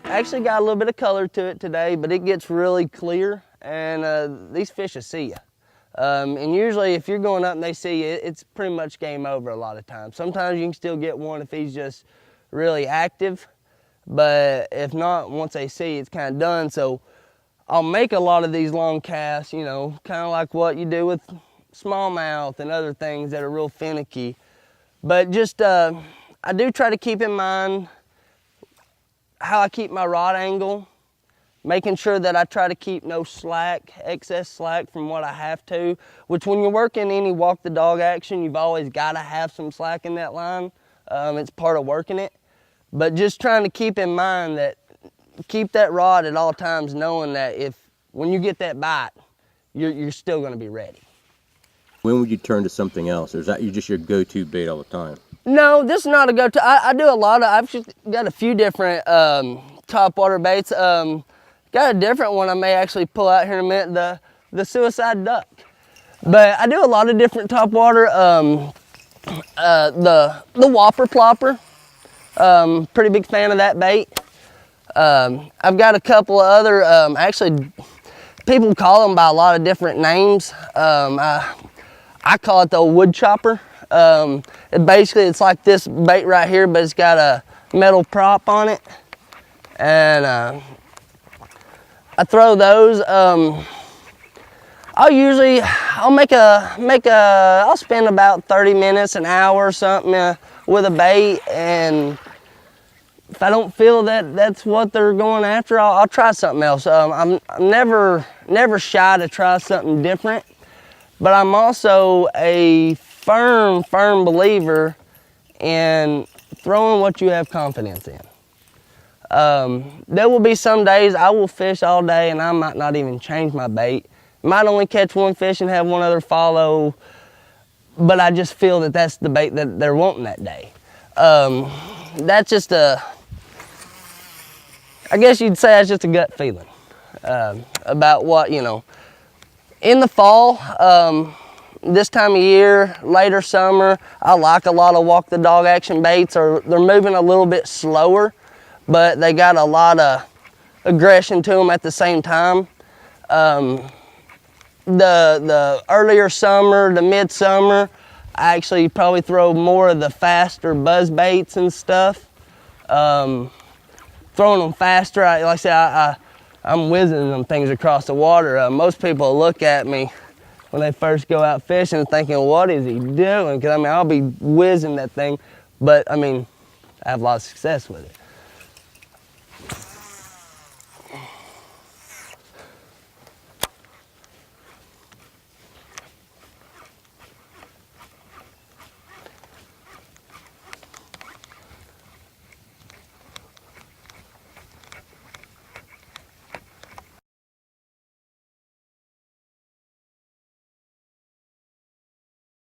Actually got a little bit of color to it today, but it gets really clear, and these fish will see you. And usually if you're going up and they see you, it's pretty much game over a lot of times. Sometimes you can still get one if he's just really active, but if not, once they see you, it's kind of done. So I'll make a lot of these long casts, you know, kind of like what you do with smallmouth and other things that are real finicky. But just, I do try to keep in mind how I keep my rod angle, making sure that I try to keep no slack, excess slack from what I have to, which when you're working any walk the dog action, you've always got to have some slack in that line. It's part of working it. But just trying to keep in mind that, keep that rod at all times, knowing that when you get that bite, you're still going to be ready. When would you turn to something else, or is that just your go-to bait all the time? No, this is not a go-to. I do a lot of, I've just got a few different topwater baits. Got a different one I may actually pull out here in a minute, the suicide duck. But I do a lot of different topwater. The whopper plopper, pretty big fan of that bait. I've got a couple of other, actually, people call them by a lot of different names. I call it the wood chopper. Basically, it's like this bait right here, but it's got a metal prop on it. And I throw those. I'll spend about 30 minutes, an hour or something with a bait, and if I don't feel that that's what they're going after, I'll try something else. I'm never shy to try something different, but I'm also a firm believer in throwing what you have confidence in. There will be some days I will fish all day and I might not even change my bait. Might only catch one fish and have one other follow, but I just feel that that's the bait that they're wanting that day. That's just I guess you'd say that's just a gut feeling about what, you know. In the fall, this time of year, later summer, I like a lot of walk the dog action baits. They're moving a little bit slower, but they got a lot of aggression to them at the same time. The earlier summer, the midsummer, I actually probably throw more of the faster buzz baits and stuff. Throwing them faster, like I said, I'm whizzing them things across the water. Most people look at me when they first go out fishing thinking, what is he doing? Because I mean, I'll be whizzing that thing, but I mean, I have a lot of success with it.